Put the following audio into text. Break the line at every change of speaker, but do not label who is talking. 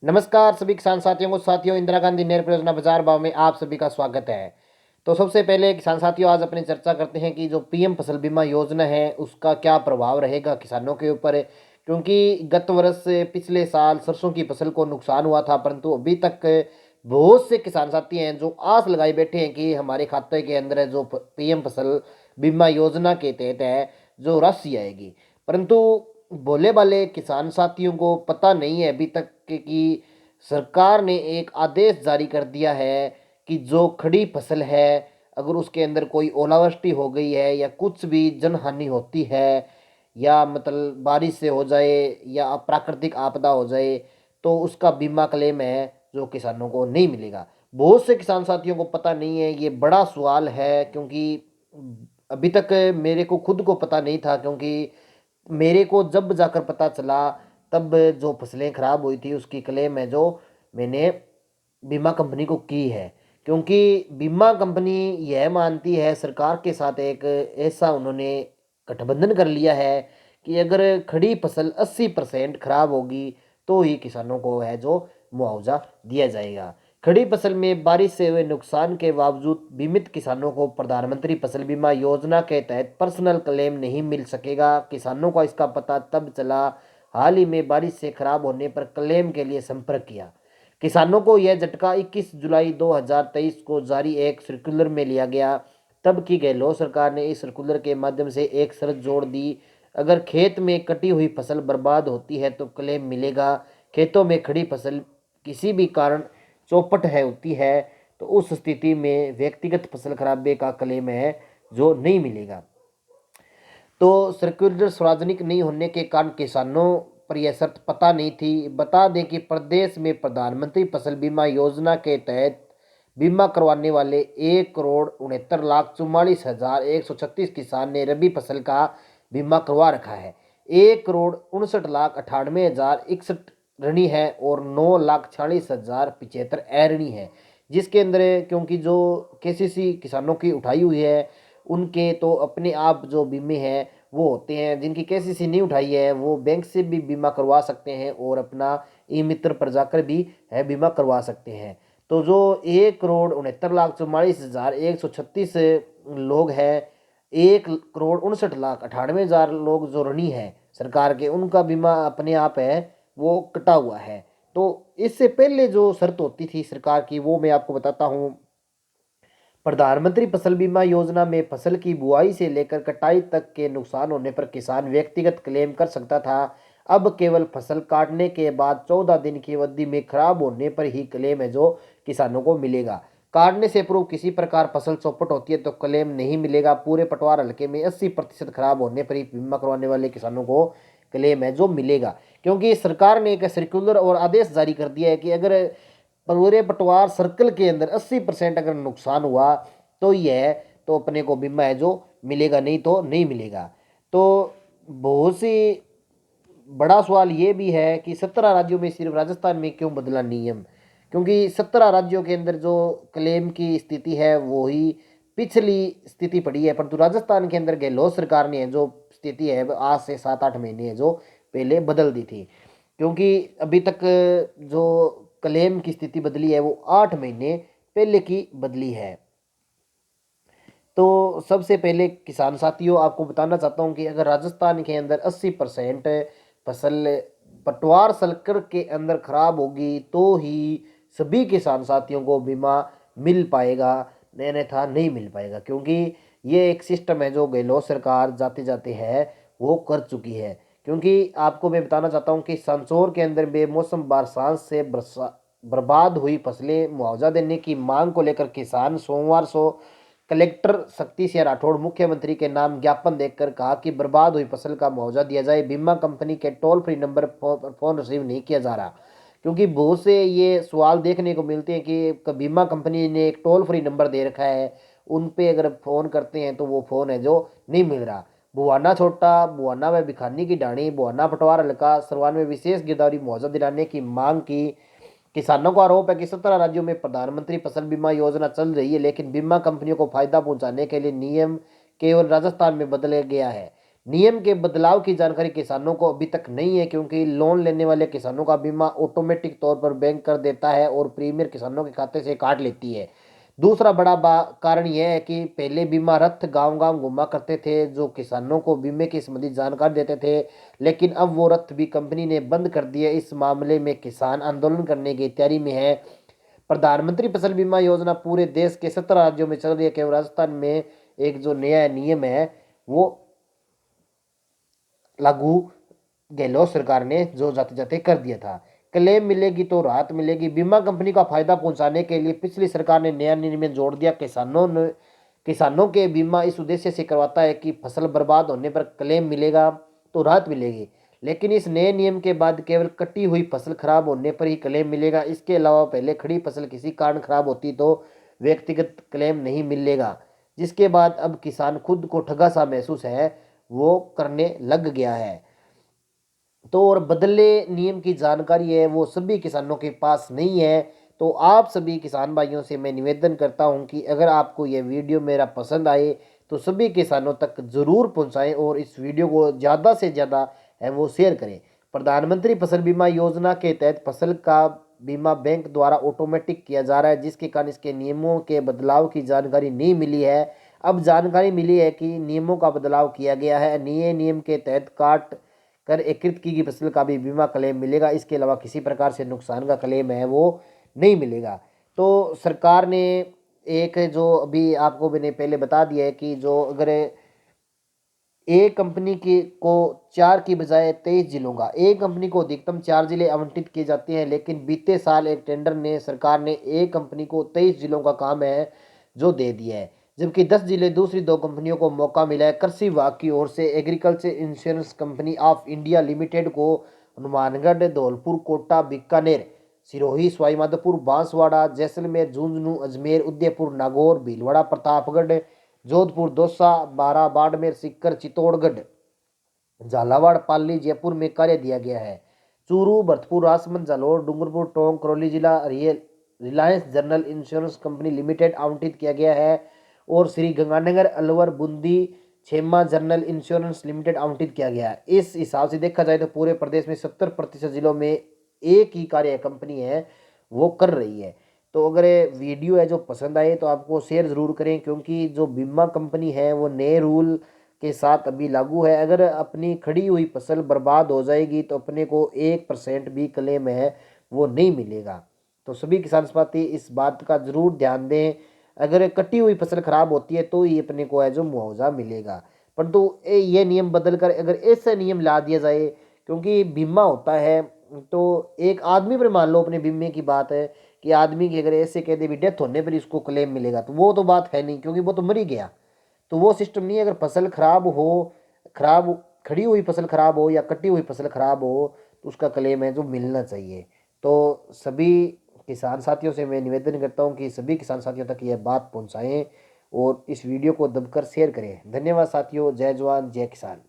नमस्कार सभी किसान साथियों को। इंदिरा गांधी नहर परियोजना बाजार भाव में आप सभी का स्वागत है। तो सबसे पहले किसान साथियों, आज अपनी चर्चा करते हैं कि जो पीएम फसल बीमा योजना है उसका क्या प्रभाव रहेगा किसानों के ऊपर। क्योंकि गत वर्ष से पिछले साल सरसों की फसल को नुकसान हुआ था, परंतु अभी तक बहुत से किसान साथी हैं जो आस लगाए बैठे हैं कि हमारे खाते के अंदर जो पीएम फसल बीमा योजना के तहत है जो राशि आएगी, परंतु भोले भाले किसान साथियों को पता नहीं है अभी तक कि सरकार ने एक आदेश जारी कर दिया है कि जो खड़ी फसल है, अगर उसके अंदर कोई ओलावृष्टि हो गई है या कुछ भी जनहानि होती है या मतलब बारिश से हो जाए या प्राकृतिक आपदा हो जाए, तो उसका बीमा क्लेम है जो किसानों को नहीं मिलेगा। बहुत से किसान साथियों को पता नहीं है, ये बड़ा सवाल है। क्योंकि अभी तक मेरे को खुद को पता नहीं था, क्योंकि मेरे को जब जाकर पता चला तब जो फसलें खराब हुई थी उसकी क्लेम है जो मैंने बीमा कंपनी को की है। क्योंकि बीमा कंपनी यह मानती है, सरकार के साथ एक ऐसा उन्होंने गठबंधन कर लिया है कि अगर खड़ी फसल 80% खराब होगी तो ही किसानों को है जो मुआवजा दिया जाएगा। खड़ी फसल में बारिश से हुए नुकसान के बावजूद बीमित किसानों को प्रधानमंत्री फसल बीमा योजना के तहत पर्सनल क्लेम नहीं मिल सकेगा। किसानों को इसका पता तब चला हाल ही में बारिश से खराब होने पर क्लेम के लिए संपर्क किया। किसानों को यह झटका 21 जुलाई 2023 को जारी एक सर्कुलर में लिया गया। तब की गहलोत सरकार ने इस सर्कुलर के माध्यम से एक शर्त जोड़ दी, अगर खेत में कटी हुई फसल बर्बाद होती है तो क्लेम मिलेगा। खेतों में खड़ी फसल किसी भी कारण चौपट है होती है तो उस स्थिति में व्यक्तिगत फसल खराबे का क्लेम है जो नहीं मिलेगा। तो सर्कुलर सार्वजनिक नहीं होने के कारण किसानों पर यह शर्त पता नहीं थी। बता दें कि प्रदेश में प्रधानमंत्री फसल बीमा योजना के तहत बीमा करवाने वाले 1,69,44,136 किसान ने रबी फसल का बीमा करवा रखा है। 1,59,98,061 ऋणी है और 9,46,075 अऋणी है, जिसके अंदर क्योंकि जो केसीसी किसानों की उठाई हुई है उनके तो अपने आप जो बीमे हैं वो होते हैं। जिनकी केसीसी नहीं उठाई है वो बैंक से भी बीमा करवा सकते हैं और अपना ई मित्र पर जाकर भी है बीमा करवा सकते हैं। तो जो 1,69,44,136 लोग हैं, 1,69,98,000 लोग जो ऋणी हैं सरकार के, उनका बीमा अपने आप है वो कटा हुआ है। तो इससे पहले जो शर्त होती थी सरकार की वो मैं आपको बताता हूँ। प्रधानमंत्री फसल बीमा योजना में फसल की बुआई से लेकर कटाई तक के नुकसान होने पर किसान व्यक्तिगत क्लेम कर सकता था। अब केवल फसल काटने के बाद 14 दिन की अवधि में खराब होने पर ही क्लेम है जो किसानों को मिलेगा। काटने से पूर्व किसी प्रकार फसल चौपट होती है तो क्लेम नहीं मिलेगा। पूरे पटवार हल्के में 80% खराब होने पर ही बीमा करवाने वाले किसानों को क्लेम है जो मिलेगा। क्योंकि सरकार ने एक सर्कुलर और आदेश जारी कर दिया है कि अगर पूरे पटवार सर्कल के अंदर 80% अगर नुकसान हुआ तो यह तो अपने को बीमा है जो मिलेगा, नहीं तो नहीं मिलेगा। तो बहुत सी बड़ा सवाल ये भी है कि 17 राज्यों में सिर्फ राजस्थान में क्यों बदला नियम। क्योंकि 17 राज्यों के अंदर जो क्लेम की स्थिति है वो ही पिछली स्थिति पड़ी है, परंतु राजस्थान के अंदर गहलोत सरकार ने जो स्थिति है आज से 7-8 महीने है जो पहले बदल दी थी। क्योंकि अभी तक जो क्लेम की स्थिति बदली है वो 8 महीने पहले की बदली है। तो सबसे पहले किसान साथियों आपको बताना चाहता हूँ कि अगर राजस्थान के अंदर 80% फसल पटवार सर्कल के अंदर खराब होगी तो ही सभी किसान साथियों को बीमा मिल पाएगा, अन्यथा नहीं मिल पाएगा। क्योंकि ये एक सिस्टम है जो गहलोत सरकार जाते जाते है वो कर चुकी है। क्योंकि आपको मैं बताना चाहता हूँ कि सांसौर के अंदर बेमौसम बरसात से बर्बाद हुई फसलें मुआवजा देने की मांग को लेकर किसान सोमवार को कलेक्टर शक्ति सिंह राठौड़ मुख्यमंत्री के नाम ज्ञापन देकर कहा कि बर्बाद हुई फसल का मुआवजा दिया जाए। बीमा कंपनी के टोल फ्री नंबर पर फोन रिसीव नहीं किया जा रहा। क्योंकि बहुत से ये सवाल देखने को मिलते हैं कि बीमा कंपनी ने एक टोल फ्री नंबर दे रखा है, उन पे अगर फ़ोन करते हैं तो वो फ़ोन है जो नहीं मिल रहा। बुहाना छोटा, बुहाना व भिखानी की ढाणी, बुहाना पटवार हल्का सरवान में विशेष गिरदावरी मुआवजा दिलाने की मांग की। किसानों का आरोप है कि 17 राज्यों में प्रधानमंत्री फसल बीमा योजना चल रही है, लेकिन बीमा कंपनियों को फायदा पहुंचाने के लिए नियम केवल राजस्थान में बदला गया है। नियम के बदलाव की जानकारी किसानों को अभी तक नहीं है, क्योंकि लोन लेने वाले किसानों का बीमा ऑटोमेटिक तौर पर बैंक कर देता है और प्रीमियम किसानों के खाते से काट लेती है। दूसरा बड़ा कारण यह है कि पहले बीमा रथ गांव गांव घुमा करते थे जो किसानों को बीमे की संबंधित जानकारी देते थे, लेकिन अब वो रथ भी कंपनी ने बंद कर दिया। इस मामले में किसान आंदोलन करने की तैयारी में है। प्रधानमंत्री फसल बीमा योजना पूरे देश के 17 राज्यों में चल रही है। केवल राजस्थान में एक जो नया नियम है वो लागू गहलोत सरकार ने जो जाते जाते कर दिया था। क्लेम मिलेगी तो राहत मिलेगी। बीमा कंपनी का फायदा पहुंचाने के लिए पिछली सरकार ने नया नियम जोड़ दिया। किसानों के बीमा इस उद्देश्य से करवाता है कि फसल बर्बाद होने पर क्लेम मिलेगा तो राहत मिलेगी, लेकिन इस नए नियम के बाद केवल कटी हुई फसल खराब होने पर ही क्लेम मिलेगा। इसके अलावा पहले खड़ी फसल किसी कारण खराब होती तो व्यक्तिगत क्लेम नहीं मिलेगा, जिसके बाद अब किसान खुद को ठगा सा महसूस है वो करने लग गया है। तो और बदले नियम की जानकारी है वो सभी किसानों के पास नहीं है। तो आप सभी किसान भाइयों से मैं निवेदन करता हूं कि अगर आपको यह वीडियो मेरा पसंद आए तो सभी किसानों तक ज़रूर पहुंचाएं और इस वीडियो को ज़्यादा से ज़्यादा है वो शेयर करें। प्रधानमंत्री फसल बीमा योजना के तहत फसल का बीमा बैंक द्वारा ऑटोमेटिक किया जा रहा है, जिसके कारण इसके नियमों के बदलाव की जानकारी नहीं मिली है। अब जानकारी मिली है कि नियमों का बदलाव किया गया है। नए नियम के तहत काट कर एकत्रित की गई फसल का भी बीमा क्लेम मिलेगा। इसके अलावा किसी प्रकार से नुकसान का क्लेम है वो नहीं मिलेगा। तो सरकार ने एक जो अभी आपको मैंने पहले बता दिया है कि जो अगर एक कंपनी की को 4 की बजाय 23 जिलों का, एक कंपनी को अधिकतम 4 जिले आवंटित किए जाते हैं, लेकिन बीते साल एक टेंडर ने सरकार ने एक कंपनी को 23 जिलों का काम है जो दे दिया है, जबकि 10 जिले दूसरी 2 कंपनियों को मौका मिला है। कृषि विभाग की ओर से agriculture insurance company of India limited को हनुमानगढ़, धौलपुर, कोटा, बीकानेर, सिरोही, सवाईमाधोपुर, बांसवाड़ा, जैसलमेर, झुंझुनू, अजमेर, उदयपुर, नागौर, भीलवाड़ा, प्रतापगढ़, जोधपुर, दौसा, बारा, बाड़मेर, सीकर, चित्तौड़गढ़, झालावाड़, पाली, जयपुर में कार्य दिया गया है। चूरू, भरतपुर, राजसमंद, जालौर, डूंगरपुर, टोंक, करौली जिला Reliance general insurance company limited आवंटित किया गया है और Sri Ganganagar, Alwar, Bundi, Kshema general insurance limited आवंटित किया गया है। इस हिसाब से देखा जाए तो पूरे प्रदेश में 70% जिलों में एक ही कार्य कंपनी है वो कर रही है। तो अगर ये वीडियो है जो पसंद आए तो आपको शेयर ज़रूर करें, क्योंकि जो बीमा कंपनी है वो नए रूल के साथ अभी लागू है। अगर अपनी खड़ी हुई फसल बर्बाद हो जाएगी तो अपने को 1% भी क्लेम है वो नहीं मिलेगा। तो सभी किसान साथी इस बात का ज़रूर ध्यान दें। अगर कटी हुई फसल खराब होती है तो ही अपने को है जो मुआवजा मिलेगा, परंतु ये नियम बदल कर अगर ऐसा नियम ला दिया जाए, क्योंकि बीमा होता है तो एक आदमी पर मान लो अपने बीमे की बात है कि आदमी की अगर ऐसे कह दे भी डेथ होने पर इसको क्लेम मिलेगा, तो वो तो बात है नहीं, क्योंकि वो तो मर ही गया। तो वो सिस्टम नहीं है। अगर फसल खराब हो, खराब खड़ी हुई फसल खराब हो या कटी हुई फसल खराब हो तो उसका क्लेम है जो मिलना चाहिए। तो सभी किसान साथियों से मैं निवेदन करता हूँ कि सभी किसान साथियों तक यह बात पहुँचाएँ और इस वीडियो को दबकर शेयर करें। धन्यवाद साथियों। जय जवान जय किसान।